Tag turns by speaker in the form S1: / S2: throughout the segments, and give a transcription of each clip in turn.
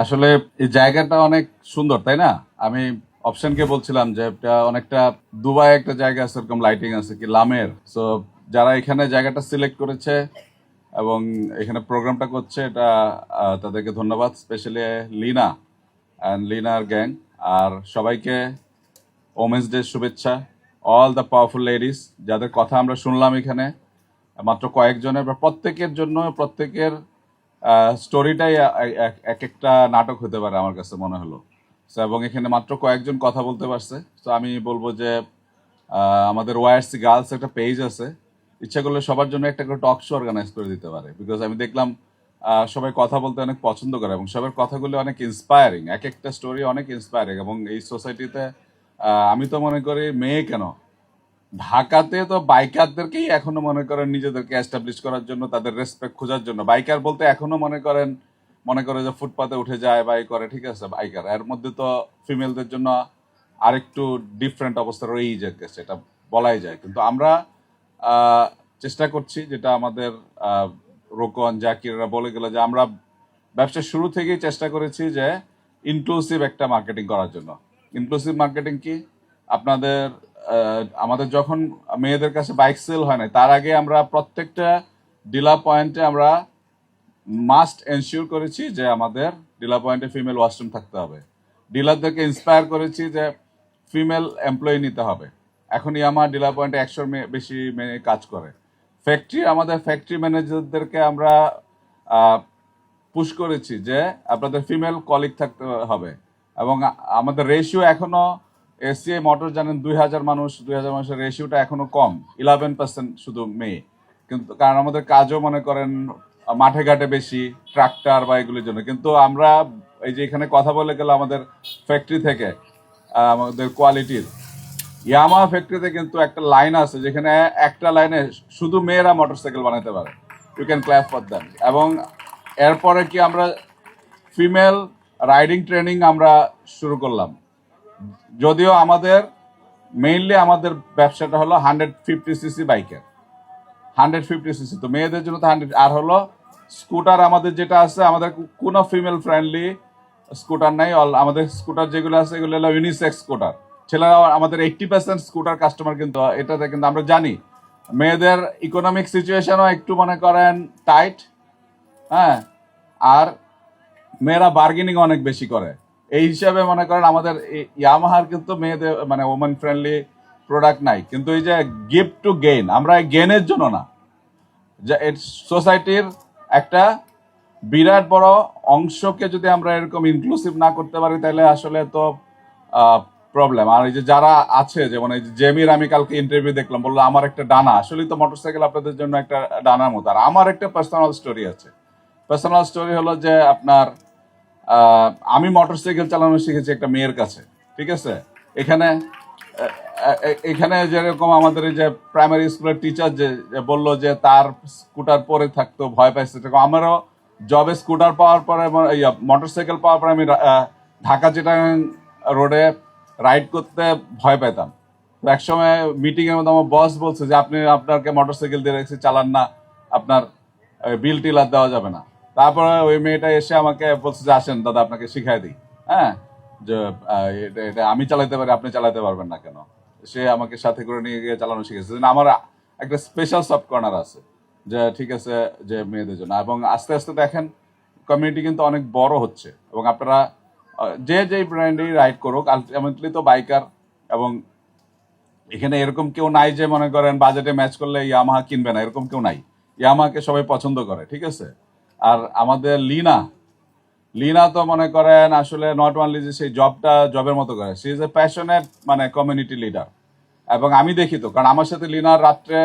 S1: আসলে এই জায়গাটা অনেক সুন্দর, তাই না? আমি অপশনকে বলছিলাম যে এটা অনেকটা দুবাই একটা জায়গা আছে, এরকম লাইটিং আছে কি লামের। সো যারা এখানে জায়গাটা সিলেক্ট করেছে এবং এখানে প্রোগ্রামটা করছে, এটা তাদেরকে ধন্যবাদ, স্পেশালি লিনা অ্যান্ড লিনার গ্যাং। আর সবাইকে ওমেন্স ডে শুভেচ্ছা। অল দ্য পাওয়ারফুল লেডিস যাদের কথা আমরা শুনলাম এখানে, মাত্র কয়েকজনের, বা প্রত্যেকের জন্য, প্রত্যেকের স্টোরিটাই এক একটা নাটক হতে পারে আমার কাছে মনে হলো। So, এবং এখানে মাত্র কয়েকজন কথা বলতে পারছে। তো আমি বলবো যে আমাদের ওয়াইআরসি গার্লস একটা পেজ আছে, ইচ্ছা করলে সবার জন্য একটা করে টক শো অর্গানাইজ করে দিতে পারে। বিকজ আমি দেখলাম সবাই কথা বলতে অনেক পছন্দ করে এবং সবার কথাগুলো অনেক ইন্সপায়ারিং, এক একটা স্টোরি অনেক ইন্সপায়ারিং। এবং এই সোসাইটিতে আমি তো মনে করি মেয়ে কেন, ঢাকাতে তো বাইকারদেরকেই এখনো মনে করেন নিজেদেরকে এস্টাবলিশ করার জন্য, তাদের রেসপেক্ট খোঁজার জন্য। বাইকার বলতে এখনো মনে করে যে ফুটপাতে উঠে যায় বাই করে, ঠিক আছে বাইকার। এর মধ্যে তো ফিমেলদের জন্য আরেকটু ডিফারেন্ট অবস্থা রয়েই যেতেছে, এটা বলাই যায়। কিন্তু আমরা আহ, চেষ্টা করছি, যেটা আমাদের রোকন জাকিররা বলে গেল, যে আমরা ব্যবসার শুরু থেকেই চেষ্টা করেছি যে ইনক্লুসিভ একটা মার্কেটিং করার জন্য। ইনক্লুসিভ মার্কেটিং কি? আপনাদের আমাদের যখন মেয়েদের কাছে বাইক সেল হয় না, তার আগে আমরা প্রত্যেকটা ডিলার পয়েন্টে আমরা মাস্ট এনশিওর করেছি যে আমাদের ডিলার পয়েন্টে ফিমেল ওয়াশরুম থাকতে হবে। ডিলারদেরকে ইন্সপায়ার করেছি যে ফিমেল এমপ্লয়ি নিতে হবে। এখনই আমার ডিলার পয়েন্টে 100 বেশি মেয়ে কাজ করে। আমাদের ফ্যাক্টরি ম্যানেজারদেরকে আমরা পুশ করেছি যে আপনাদের ফিমেল কলিগ থাকতে হবে। এবং আমাদের রেশিও এখনো, এসিআই মোটর জানেন 2000 মানুষের রেশিওটা এখনো কম, 11% শুধু মেয়ে। কিন্তু কারণ আমাদের কাজও মনে করেন মাঠে ঘাটে বেশি, ট্রাক্টর বা এগুলির জন্য। কিন্তু আমরা এই যে এখানে কথা বলে গেলে আমাদের ফ্যাক্টরি থেকে, আমাদের কোয়ালিটির ইয়ামা ফ্যাক্টরিতে কিন্তু একটা লাইন আছে যেখানে একটা লাইনে শুধু মেয়েরা মোটরসাইকেল বানাতে পারে। You can clap for them. এবং এরপরে কি আমরা ফিমেল রাইডিং ট্রেনিং আমরা শুরু করলাম। যদিও আমাদের মেইনলি আমাদের ব্যবসাটা হলো 150cc বাইকের, 150cc। তো মেয়েদের জন্য তো 100। আর হলো স্কুটার আমাদের যেটা আছে, আমাদের কোনো ফিমেল ফ্রেন্ডলি স্কুটার নাই। আমাদের স্কুটার যেগুলো আছে এগুলো হলো ইউনিসেক্স স্কুটার। ছেলেরা আমাদের 80% স্কুটার কাস্টমার, কিন্তু এটাতে কিন্তু আমরা জানি মেয়েদের ইকোনমিক সিচুয়েশনও একটু মনে করেন টাইট। হ্যাঁ, আর মেয়েরা বার্গেনিং অনেক বেশি করে। এই হিসাবে মনে করেন আমাদের ইয়ামাহার কিন্তু মেয়েদের মানে ওমেন ফ্রেন্ডলি প্রোডাক্ট নাই। কিন্তু এই যে গিফট টু গেইন, আমরা গেনের জন্য না, যে সোসাইটির একটা বিরাট বড় অংশকে যদি আমরা এরকম ইনক্লুসিভ না করতে পারি, তাহলে আসলে তো প্রবলেম। আর এই যে যারা আছে, যেমন এই যে জেমির, আমি কালকে ইন্টারভিউ দেখলাম, বললো আমার একটা ডানা। আসলেই তো মোটরসাইকেল আপনাদের জন্য একটা ডানার মতো। আর আমার একটা পার্সোনাল স্টোরি আছে। পার্সোনাল স্টোরি হলো যে আপনার আমি মোটরসাইকেল চালানো শিখেছি একটা মেয়ের কাছে, ঠিক আছে? এখানে এখানে যেরকম আমাদের এই যে প্রাইমারি স্কুলের টিচার যে বললো যে তার স্কুটার পরে থাকতো, ভয় পাইছে, সেরকম আমারও জবে স্কুটার পাওয়ার পরে, মোটরসাইকেল পাওয়ার পরে আমি ঢাকা চিটাগাং রোডে রাইড করতে ভয় পেতাম। তো একসময় মিটিং এর মধ্যে আমার বস বলছে যে আপনি আপনাকে মোটরসাইকেল দিয়ে রেখেছি, চালান না, আপনার বিল টিল আর দেওয়া যাবে না। তারপরে ওই মেয়েটা এসে আমাকে বলছে যে আসেন দাদা আপনাকে শিখাই দিই। হ্যাঁ, যে এটা আমি চালাতে পারি, আপনি চালাতে পারবেন না কেন? সে আমাকে সাথে করে নিয়ে গিয়ে চালানো শিখেছে। আমার একটা স্পেশাল সফট কর্নার আছে, যে ঠিক আছে, যে মেয়েদের জন্য। এবং আস্তে আস্তে দেখেন কমিউনিটি কিন্তু অনেক বড় হচ্ছে। এবং আপনারা যে যেই ব্র্যান্ডেই রাইড করুক, আলটিমেটলি তো বাইকার। এবং এখানে এরকম কেউ নাই যে মনে করেন বাজেটে ম্যাচ করলে ইয়ামাহা কিনবে না, এরকম কেউ নাই। ইয়ামাহাকে সবাই পছন্দ করে, ঠিক আছে? আর আমাদের লিনা, লিনা তো মনে করেন আসলে নট অনলি যে সেই জবের মতো করে, সি ইজ এ প্যাশনেট মানে কমিউনিটি লিডার। এবং আমি দেখি তো, কারণ আমার সাথে লিনার রাত্রে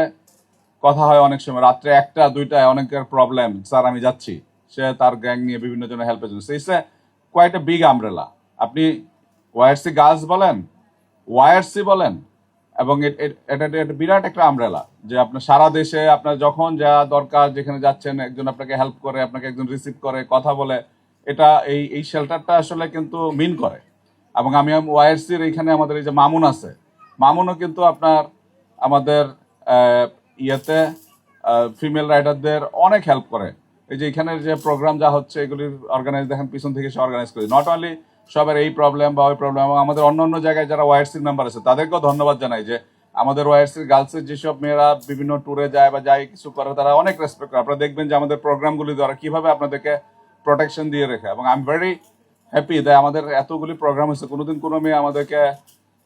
S1: কথা হয় অনেক সময়, রাত্রে 1টা 2টায় অনেকের প্রবলেম, স্যার আমি যাচ্ছি। সে তার গ্যাং নিয়ে বিভিন্ন জনের হেল্পের জন্য, she is quite a big umbrella. আপনি ওয়াইআরসি গার্লস বলেন, ওয়াইআরসি বলেন, এবং এটা এটা বিরাট একটা আমব্রেলা, যে আপনার সারা দেশে আপনার যখন যা দরকার, যেখানে যাচ্ছেন একজন আপনাকে হেল্প করে, আপনাকে একজন রিসিভ করে, কথা বলে। এটা এই এই শেল্টারটা আসলে কিন্তু মিন করে। এবং আমি ওয়াইআরসির এখানে আমাদের এই যে মামুন আছে, মামুনও কিন্তু আপনার আমাদের ইয়েতে ফিমেল রাইডারদের অনেক হেল্প করে। এই যে এখানের যে প্রোগ্রাম যা হচ্ছে এগুলির অর্গানাইজ দেখেন পিছন থেকে সে অর্গানাইজ করে, নট অনলি সবার এই প্রবলেম বা ওই প্রবলেম, এবং আমাদের অন্য অন্য জায়গায় যারা ওয়াইআরসির মেম্বার আছে তাদেরকেও ধন্যবাদ জানাই যে আমাদের ওয়াইআরসির গার্লসের যেসব মেয়েরা বিভিন্ন ট্যুরে যায় বা যায় কিছু করে তারা অনেক রেসপেক্ট করে। আপনারা দেখবেন যে আমাদের প্রোগ্রামগুলি দ্বারা কিভাবে আপনাদেরকে প্রোটেকশন দিয়ে রেখে, এবং আই এম ভেরি হ্যাপি যে আমাদের এতগুলি প্রোগ্রাম হচ্ছে কোনোদিন কোনো মেয়ে আমাদেরকে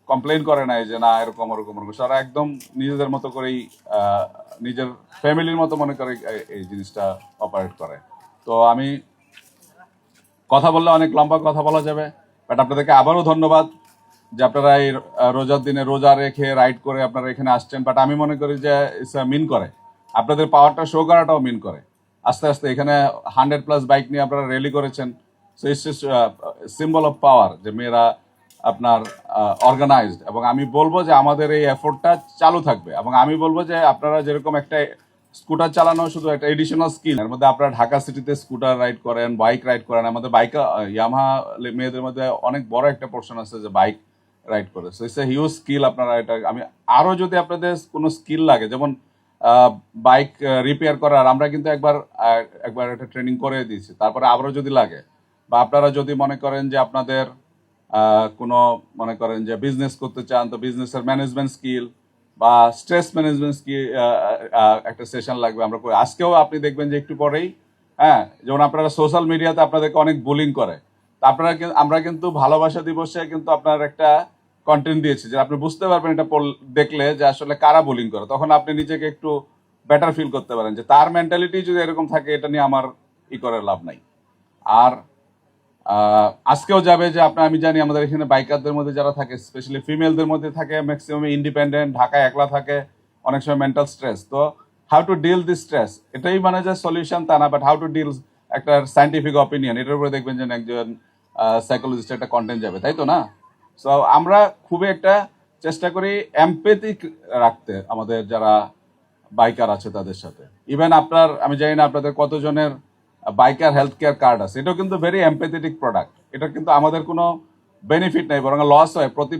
S1: কমপ্লেন করে নাই যে না এরকম ওরকম ওরকম, তারা একদম নিজেদের মতো করেই নিজের ফ্যামিলির মতো মনে করে এই জিনিসটা অপারেট করে। তো আমি কথা বললে অনেক লম্বা কথা বলা যাবে, বাট আপনাদেরকে আবারও ধন্যবাদ যে আপনারা এই রোজার দিনে রোজা রেখে রাইড করে আপনারা এখানে আসছেন। বাট আমি মনে করি যে মিন করে, আপনাদের পাওয়ারটা শো করাটাও মিন করে। আস্তে আস্তে এখানে 100+ বাইক নিয়ে আপনারা র্যালি করেছেন, so it's symbol of power যে মেয়েরা আপনার অর্গানাইজড। এবং আমি বলবো যে আমাদের এই এফোর্টটা চালু থাকবে, এবং আমি বলবো যে আপনারা যেরকম একটা স্কুটার চালানো শুধু একটা এডিশনাল স্কিল, এর মধ্যে আপনারা ঢাকা সিটিতে স্কুটার রাইড করেন, বাইক রাইড করেন, আমাদের বাইক ইয়ামাহা মেয়েদের মধ্যে অনেক বড় একটা পোর্শন আছে যে বাইক রাইড করে, so it's a huge skill. আপনারা এটা আমি আরও যদি আপনাদের কোনো স্কিল লাগে, যেমন বাইক রিপেয়ার করার, আমরা কিন্তু একবার একটা ট্রেনিং করে দিয়েছি, তারপরে আবারও যদি লাগে, বা আপনারা যদি মনে করেন যে আপনাদের কোনো মনে করেন যে বিজনেস করতে চান, তো বিজনেসের ম্যানেজমেন্ট স্কিল বা স্ট্রেস ম্যানেজমেন্ট স্কিল একটা সেশন লাগবে আমরা করি। আজকেও আপনি দেখবেন যে একটু পরেই, হ্যাঁ, যেমন আপনারা সোশ্যাল মিডিয়াতে আপনাদেরকে অনেক বুলিং করে, তো আমরা কিন্তু ভালোবাসা দিবসে কিন্তু আপনার একটা কন্টেন্ট দিয়েছি যে আপনি বুঝতে পারবেন এটা দেখলে যে আসলে কারা বুলিং করে, তখন আপনি নিজেকে একটু বেটার ফিল করতে পারেন যে তার মেন্টালিটি যদি এরকম থাকে এটা নিয়ে আমার করে লাভ নাই। আর আজকেও যাবে যে আমি জানি আমাদের এখানে বাইকারদের মধ্যে যারা থাকে, স্পেশালি ফিমেলদের মধ্যে থাকে ম্যাক্সিমাম ইন্ডিপেন্ডেন্ট, ঢাকায় একলা থাকে, অনেক সময় মেন্টাল স্ট্রেস। তো how to deal this stress, এটাই মানে যে সলিউশন তা না, বাট হাউ টু ডিল একটা সায়েন্টিফিক অপিনিয়ন, এটার উপরে দেখবেন যে একজন সাইকোলজিস্ট একটা কন্টেন্ট যাবে, তাই তো না? সো আমরা খুবই একটা চেষ্টা করি এমপ্যাথিক রাখতে আমাদের যারা বাইকার আছে তাদের সাথে। ইভেন আমি জানি না আপনাদের কতজনের বাইকার হেলথ কেয়ার কার্ড আছে, এটাও কিন্তু ভেরি এমপ্যাথেটিক প্রোডাক্ট। এটা কিন্তু আমাদের কোনো বেনিফিট নেই, বরং লস হয়। প্রতি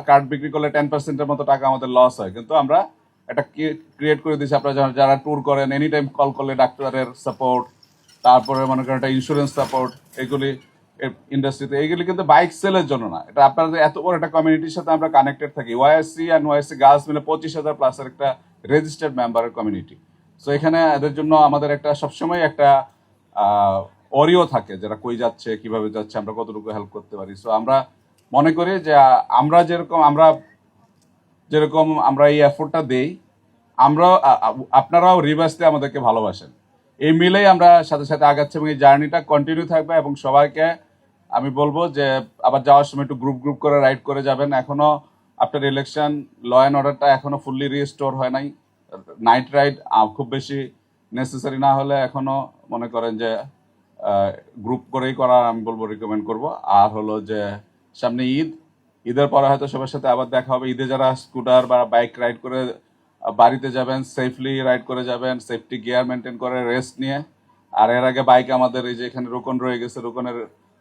S1: কার্ড বিক্রি করলে 10%-এর মতো টাকা আমাদের লস হয়, কিন্তু আমরা এটা ক্রিয়েট করে দিচ্ছি। আপনারা যারা ট্যুর করেন, এনি টাইম কল করলে ডাক্তারের সাপোর্ট, তারপরে মনে করেন একটা ইন্স্যুরেন্স সাপোর্ট, এগুলি ইন্ডাস্ট্রিতে, এইগুলি কিন্তু বাইক সেলের জন্য না, এটা আপনাদের এত বড় একটা কমিউনিটির সাথে আমরা কানেক্টেড থাকি। ওয়াইএসসি অ্যান্ড ওয়াইএসসি গার্লস মিলে 25,000+ একটা রেজিস্টার্ড মেম্বারের কমিউনিটি। সো এখানে এদের জন্য আমাদের একটা সবসময় একটা অরিও থাকে, যারা কই যাচ্ছে, কিভাবে যাচ্ছে, আমরা কতটুকু হেল্প করতে পারি। সো আমরা মনে করি যে আমরা যেরকম আমরা এই এফোর্টটা দেই, আপনারাও রিভার্সলি আমাদেরকে ভালোবাসেন, এই মিলেই আমরা সাথে সাথে আগাচ্ছি, এবং এই জার্নিটা কন্টিনিউ থাকবে। এবং সবাইকে আমি বলবো যে আবার যাওয়ার সময় একটু গ্রুপ গ্রুপ করে রাইড করে যাবেন। এখনো আফটার ইলেকশন ল অ্যান্ড অর্ডারটা এখনো ফুললি রিস্টোর হয় নাই। নাইট রাইড খুব বেশি নেসেসারি না হলে এখনো মনে করেন যে গ্রুপ করেই করা আমি বলবো, রিকমেন্ড করব। আর হলো যে সামনে ঈদের পরে হয়তো সবার সাথে আবার দেখা হবে। ঈদে যারা স্কুটার বা বাইক রাইড করে বাড়িতে যাবেন, সেফলি রাইড করে যাবেন, সেফটি গিয়ার মেনটেন করে, রেস্ট নিয়ে। আর এর আগে বাইক আমাদের এই যে এখানে রোকন রয়ে গেছে, রোকনের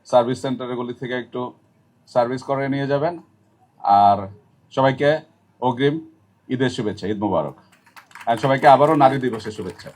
S1: সার্ভিস সেন্টারগুলি থেকে একটু সার্ভিস করে নিয়ে যাবেন। আর সবাইকে অগ্রিম ঈদের শুভেচ্ছা, ঈদ মোবারক। আর সবাইকে আবারও নারী দিবসের শুভেচ্ছা।